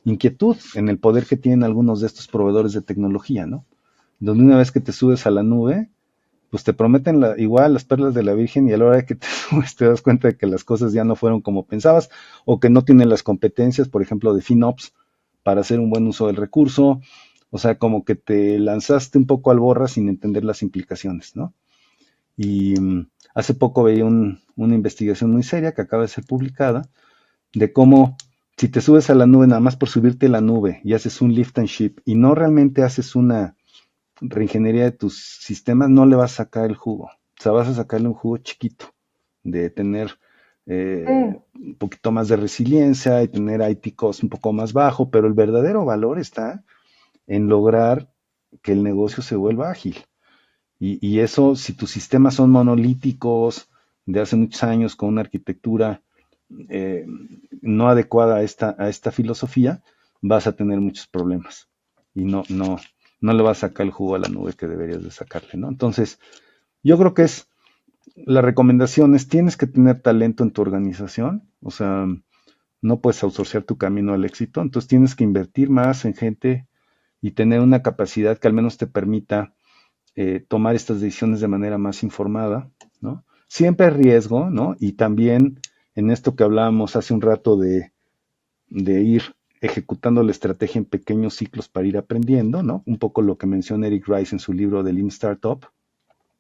Speaker 1: inquietud en el poder que tienen algunos de estos proveedores de tecnología, ¿no? Donde una vez que te subes a la nube, pues te prometen igual las perlas de la Virgen y a la hora de que te subes te das cuenta de que las cosas ya no fueron como pensabas o que no tienen las competencias, por ejemplo, de FinOps para hacer un buen uso del recurso. O sea, como que te lanzaste un poco al borra sin entender las implicaciones, ¿no? Y hace poco veía una investigación muy seria que acaba de ser publicada de cómo si te subes a la nube nada más por subirte a la nube y haces un lift and ship y no realmente haces una reingeniería de tus sistemas, no le vas a sacar el jugo. O sea, vas a sacarle un jugo chiquito de tener un poquito más de resiliencia y tener IT cost un poco más bajo, pero el verdadero valor está en lograr que el negocio se vuelva ágil. Y eso, si tus sistemas son monolíticos de hace muchos años con una arquitectura eh, no adecuada a esta filosofía, vas a tener muchos problemas y no le vas a sacar el jugo a la nube que deberías de sacarle, ¿no? Entonces, yo creo que la recomendación es, tienes que tener talento en tu organización, o sea, no puedes outsourcear tu camino al éxito, entonces tienes que invertir más en gente y tener una capacidad que al menos te permita tomar estas decisiones de manera más informada, ¿no? Siempre hay riesgo, ¿no? Y también en esto que hablábamos hace un rato de ir ejecutando la estrategia en pequeños ciclos para ir aprendiendo, ¿no? Un poco lo que menciona Eric Rice en su libro de Lean Startup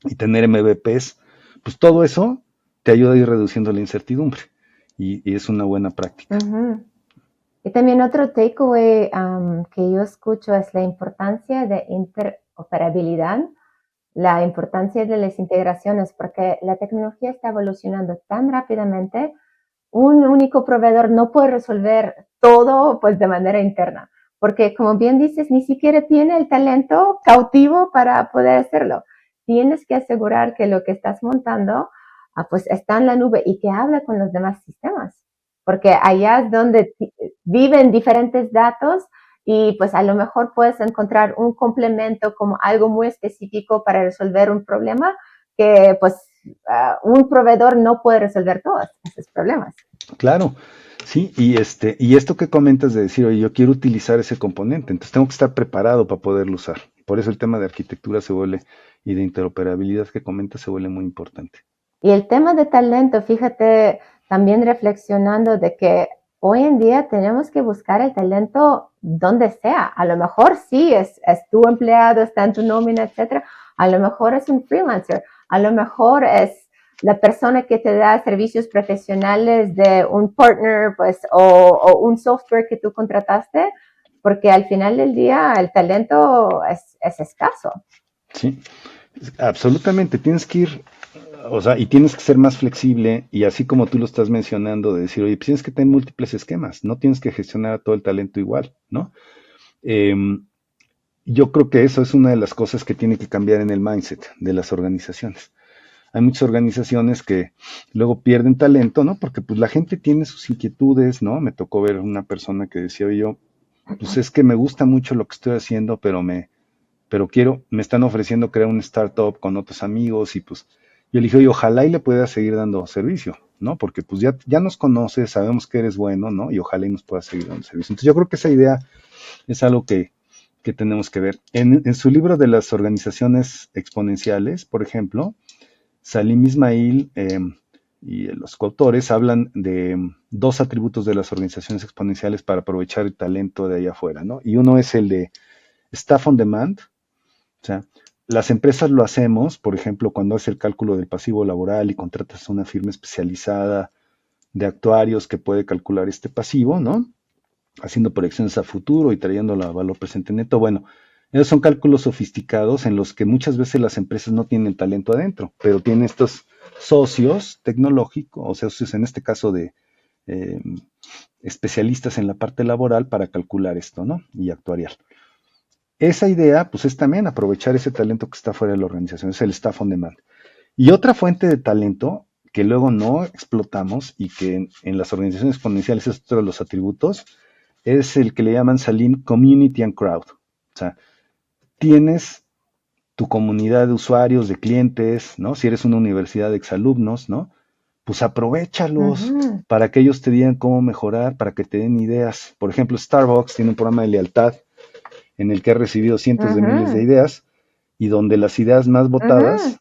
Speaker 1: y tener MVPs, pues todo eso te ayuda a ir reduciendo la incertidumbre y es una buena práctica.
Speaker 2: Y también otro takeaway que yo escucho es la importancia de interoperabilidad, la importancia de las integraciones, porque la tecnología está evolucionando tan rápidamente. Un único proveedor no puede resolver todo pues de manera interna, porque como bien dices, ni siquiera tiene el talento cautivo para poder hacerlo. Tienes que asegurar que lo que estás montando pues está en la nube y que habla con los demás sistemas, porque allá es donde viven diferentes datos y pues a lo mejor puedes encontrar un complemento como algo muy específico para resolver un problema que pues un proveedor no puede resolver todos esos problemas.
Speaker 1: Claro, sí, y esto que comentas de decir, oye, yo quiero utilizar ese componente, entonces tengo que estar preparado para poderlo usar. Por eso el tema de arquitectura y de interoperabilidad que comentas se vuelve muy importante.
Speaker 2: Y el tema de talento, fíjate, también reflexionando de que hoy en día tenemos que buscar el talento donde sea. A lo mejor sí, es tu empleado, está en tu nómina, etcétera. A lo mejor es un freelancer. A lo mejor es la persona que te da servicios profesionales de un partner, pues, o un software que tú contrataste, porque al final del día el talento es escaso.
Speaker 1: Sí, absolutamente. Tienes que ir, o sea, y tienes que ser más flexible y así como tú lo estás mencionando, de decir, oye, pues tienes que tener múltiples esquemas, no tienes que gestionar a todo el talento igual, ¿no? Yo creo que eso es una de las cosas que tiene que cambiar en el mindset de las organizaciones. Hay muchas organizaciones que luego pierden talento, ¿no? Porque pues la gente tiene sus inquietudes, ¿no? Me tocó ver una persona que decía, oye, yo, pues es que me gusta mucho lo que estoy haciendo, me están ofreciendo crear un startup con otros amigos y pues yo le dije, oye, ojalá y le puedas seguir dando servicio, ¿no? Porque pues ya nos conoces, sabemos que eres bueno, ¿no? Y ojalá y nos puedas seguir dando servicio. Entonces yo creo que esa idea es algo que tenemos que ver. En su libro de las organizaciones exponenciales, por ejemplo, Salim Ismail y los coautores hablan de dos atributos de las organizaciones exponenciales para aprovechar el talento de allá afuera, ¿no? Y uno es el de staff on demand, o sea, las empresas lo hacemos, por ejemplo, cuando haces el cálculo del pasivo laboral y contratas a una firma especializada de actuarios que puede calcular este pasivo, ¿no? Haciendo proyecciones a futuro y trayéndolo a valor presente neto. Bueno, esos son cálculos sofisticados en los que muchas veces las empresas no tienen talento adentro, pero tienen estos socios tecnológicos, o sea, socios en este caso de eh, especialistas en la parte laboral para calcular esto, ¿no? Y actuarial. Esa idea, pues es también aprovechar ese talento que está fuera de la organización, es el staff on demand. Y otra fuente de talento que luego no explotamos y que en las organizaciones exponenciales es otro de los atributos, es el que le llaman Salim Community and Crowd. O sea, tienes tu comunidad de usuarios, de clientes, ¿no? Si eres una universidad de exalumnos, ¿no? Pues aprovéchalos
Speaker 2: Ujú,
Speaker 1: para que ellos te digan cómo mejorar, para que te den ideas. Por ejemplo, Starbucks tiene un programa de lealtad en el que ha recibido cientos de miles de
Speaker 2: ujú,
Speaker 1: ideas y donde las ideas más
Speaker 2: ujú,
Speaker 1: votadas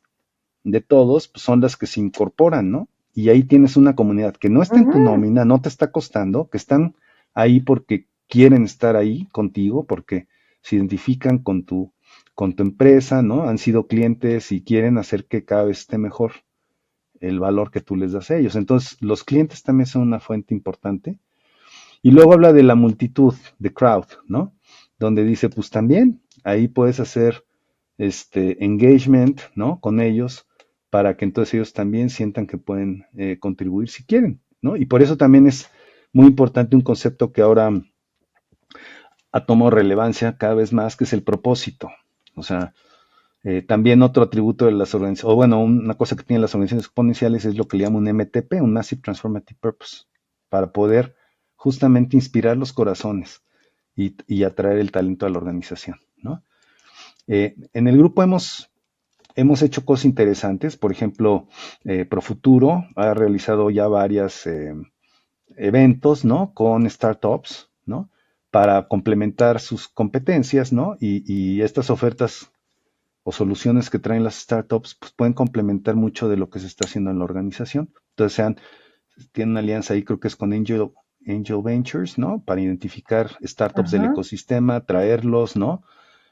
Speaker 1: de todos pues, son las que se incorporan, ¿no? Y ahí tienes una comunidad que no está en tu
Speaker 2: ujú,
Speaker 1: nómina, no te está costando, que están ahí porque quieren estar ahí contigo, porque se identifican con tu empresa, ¿no? Han sido clientes y quieren hacer que cada vez esté mejor el valor que tú les das a ellos. Entonces, los clientes también son una fuente importante. Y luego habla de la multitud, de crowd, ¿no? Donde dice, pues también ahí puedes hacer engagement, ¿no? Con ellos para que entonces ellos también sientan que pueden contribuir si quieren, ¿no? Y por eso también es muy importante un concepto que ahora ha tomado relevancia cada vez más, que es el propósito. O sea, también otro atributo de las organizaciones, o bueno, una cosa que tienen las organizaciones exponenciales es lo que le llaman un MTP, un Massive Transformative Purpose, para poder justamente inspirar los corazones y atraer el talento a la organización, ¿no? En el grupo hemos hecho cosas interesantes, por ejemplo, Profuturo ha realizado ya varios eventos, ¿no? Con startups, ¿no? Para complementar sus competencias, ¿no? Y estas ofertas o soluciones que traen las startups, pues pueden complementar mucho de lo que se está haciendo en la organización. Entonces, tienen una alianza ahí, creo que es con Angel Ventures, ¿no? Para identificar startups del
Speaker 2: ajá.
Speaker 1: ecosistema, traerlos, ¿no?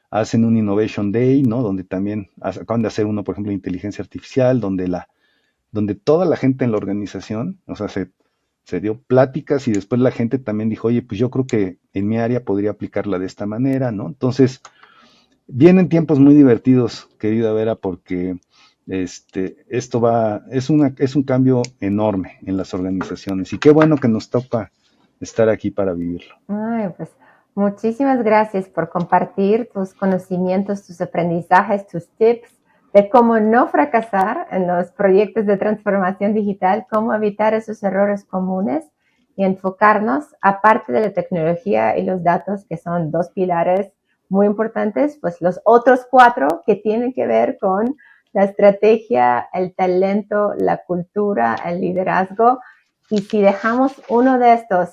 Speaker 1: Hacen un Innovation Day, ¿no? Donde también acaban de hacer uno, por ejemplo, de inteligencia artificial, donde toda la gente en la organización, o sea, se dio pláticas y después la gente también dijo, oye, pues yo creo que en mi área podría aplicarla de esta manera, ¿no? Entonces, vienen tiempos muy divertidos, querida Vera, porque es un cambio enorme en las organizaciones y qué bueno que nos toca estar aquí para vivirlo.
Speaker 2: Ay, pues muchísimas gracias por compartir tus conocimientos, tus aprendizajes, tus tips de cómo no fracasar en los proyectos de transformación digital, cómo evitar esos errores comunes y enfocarnos, aparte de la tecnología y los datos, que son dos pilares muy importantes, pues los otros cuatro que tienen que ver con la estrategia, el talento, la cultura, el liderazgo. Y si dejamos uno de estos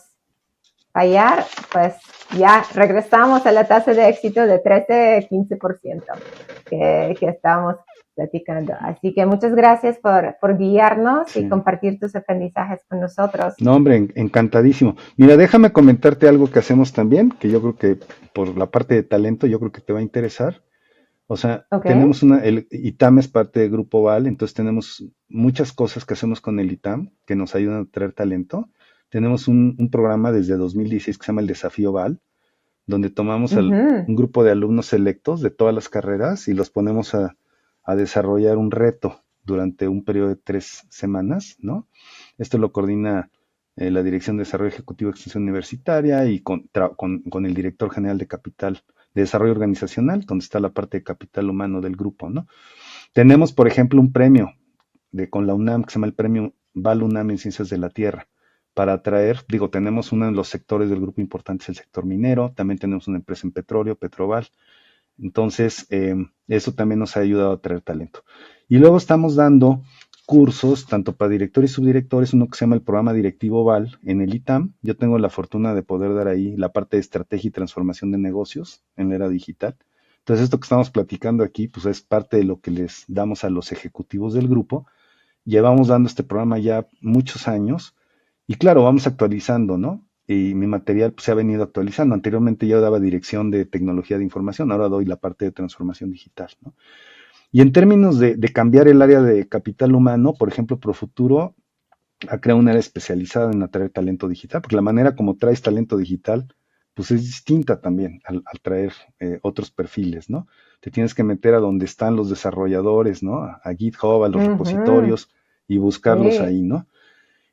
Speaker 2: fallar, pues ya regresamos a la tasa de éxito de 13-15% que estábamos platicando. Así que muchas gracias por guiarnos y
Speaker 1: Sí.
Speaker 2: compartir tus aprendizajes con nosotros.
Speaker 1: No, hombre, encantadísimo. Mira, déjame comentarte algo que hacemos también, que yo creo que por la parte de talento, yo creo que te va a interesar. O sea,
Speaker 2: ¿Ok?
Speaker 1: el ITAM es parte del Grupo VAL, entonces tenemos muchas cosas que hacemos con el ITAM que nos ayudan a traer talento. Tenemos un programa desde 2016 que se llama el Desafío VAL, donde tomamos
Speaker 2: Ujú.
Speaker 1: un grupo de alumnos selectos de todas las carreras y los ponemos a desarrollar un reto durante un periodo de 3 semanas, ¿no? Esto lo coordina la Dirección de Desarrollo Ejecutivo de Extensión Universitaria y con el director general de Capital de Desarrollo Organizacional, donde está la parte de capital humano del grupo, ¿no? Tenemos, por ejemplo, un premio con la UNAM que se llama el Premio Val UNAM en Ciencias de la Tierra para atraer, digo, tenemos uno de los sectores del grupo importante, es el sector minero, también tenemos una empresa en petróleo, Petroval, entonces eso también nos ha ayudado a atraer talento. Y luego estamos dando cursos, tanto para directores y subdirectores, uno que se llama el programa directivo VAL en el ITAM. Yo tengo la fortuna de poder dar ahí la parte de estrategia y transformación de negocios en la era digital. Entonces, esto que estamos platicando aquí, pues es parte de lo que les damos a los ejecutivos del grupo. Llevamos dando este programa ya muchos años y claro, vamos actualizando, ¿no? y mi material pues, se ha venido actualizando. Anteriormente yo daba dirección de tecnología de información, ahora doy la parte de transformación digital, ¿no? Y en términos de cambiar el área de capital humano, por ejemplo, Profuturo ha creado un área especializada en atraer talento digital, porque la manera como traes talento digital, pues es distinta también al traer otros perfiles, ¿no? Te tienes que meter a donde están los desarrolladores, ¿no? A GitHub, a los
Speaker 2: Ujú,
Speaker 1: repositorios y buscarlos
Speaker 2: sí.
Speaker 1: ahí, ¿no?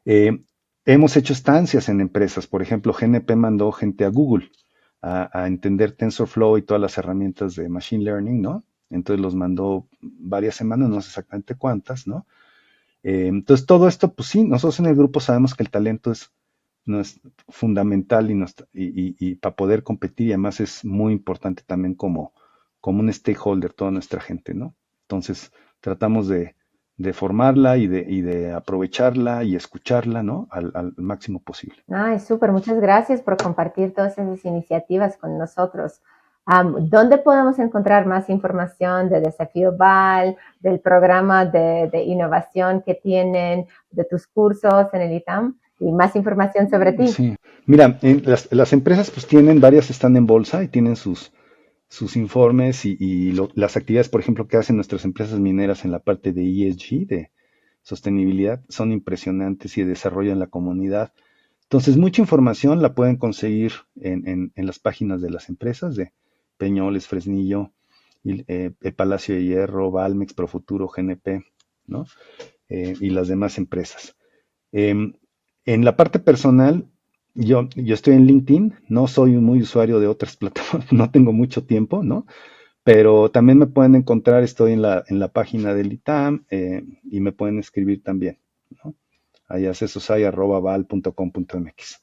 Speaker 1: Eh, hemos hecho estancias en empresas, por ejemplo, GNP mandó gente a Google a entender TensorFlow y todas las herramientas de Machine Learning, ¿no? Entonces los mandó varias semanas, no sé exactamente cuántas, ¿no? Entonces todo esto, pues sí, nosotros en el grupo sabemos que el talento no es fundamental y para poder competir y además es muy importante también como un stakeholder, toda nuestra gente, ¿no? Entonces tratamos de formarla y de aprovecharla y escucharla, ¿no? Al máximo posible.
Speaker 2: Ay, súper, muchas gracias por compartir todas esas iniciativas con nosotros. ¿Dónde podemos encontrar más información de Desafío Val, del programa de innovación que tienen, de tus cursos en el ITAM y más información sobre ti?
Speaker 1: Sí, mira, las empresas pues tienen, varias están en bolsa y tienen sus informes y las actividades, por ejemplo, que hacen nuestras empresas mineras en la parte de ESG, de sostenibilidad, son impresionantes y desarrollan la comunidad. Entonces, mucha información la pueden conseguir en las páginas de las empresas de Peñoles, Fresnillo, el Palacio de Hierro, Valmex, Profuturo, GNP, ¿no? Y las demás empresas. Em, en la parte personal, yo estoy en LinkedIn, no soy muy usuario de otras plataformas, no tengo mucho tiempo, ¿no? Pero también me pueden encontrar, estoy en la página del ITAM y me pueden escribir también, ¿no? Ahí accesosai@val.com.mx.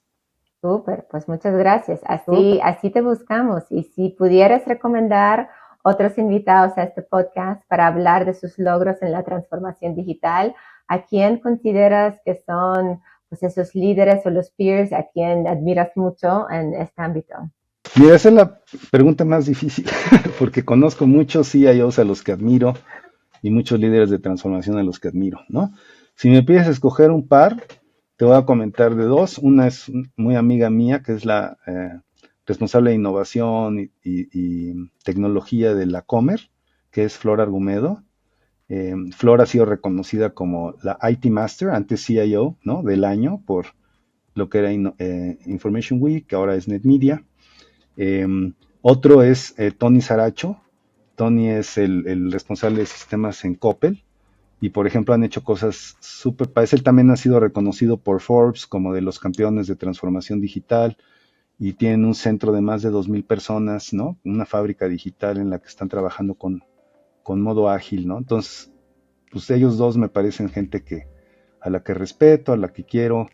Speaker 2: Súper, pues muchas gracias. Así te buscamos. Y si pudieras recomendar otros invitados a este podcast para hablar de sus logros en la transformación digital, ¿a quién consideras que son pues, esos líderes o los peers a quien admiras mucho en este ámbito?
Speaker 1: Mira, esa es la pregunta más difícil, porque conozco muchos CIOs a los que admiro y muchos líderes de transformación a los que admiro, ¿no? Si me pides escoger un par, te voy a comentar de dos. Una es muy amiga mía, que es la responsable de innovación y tecnología de la Comer, que es Flor Argumedo. Flor ha sido reconocida como la IT Master, antes CIO, ¿no? Del año, por lo que era Information Week, que ahora es NetMedia. Otro es Tony Saracho. Tony es el responsable de sistemas en Coppel y, por ejemplo, han hecho cosas súper padres. Él también ha sido reconocido por Forbes como de los campeones de transformación digital y tienen un centro de más de 2,000 personas, ¿no? Una fábrica digital en la que están trabajando con modo ágil, ¿no? Entonces, pues ellos dos me parecen gente a la que respeto, a la que quiero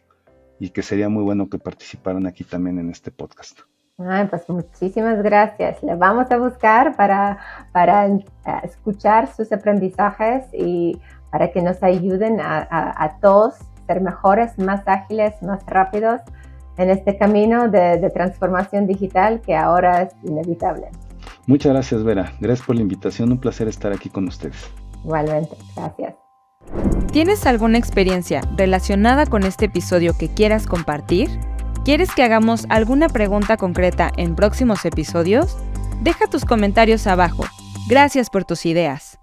Speaker 1: y que sería muy bueno que participaran aquí también en este podcast.
Speaker 2: Ay, pues muchísimas gracias. Le vamos a buscar para escuchar sus aprendizajes y para que nos ayuden a todos ser mejores, más ágiles, más rápidos en este camino de transformación digital que ahora es inevitable.
Speaker 1: Muchas gracias, Vera. Gracias por la invitación. Un placer estar aquí con ustedes.
Speaker 2: Igualmente, gracias.
Speaker 3: ¿Tienes alguna experiencia relacionada con este episodio que quieras compartir? ¿Quieres que hagamos alguna pregunta concreta en próximos episodios? Deja tus comentarios abajo. Gracias por tus ideas.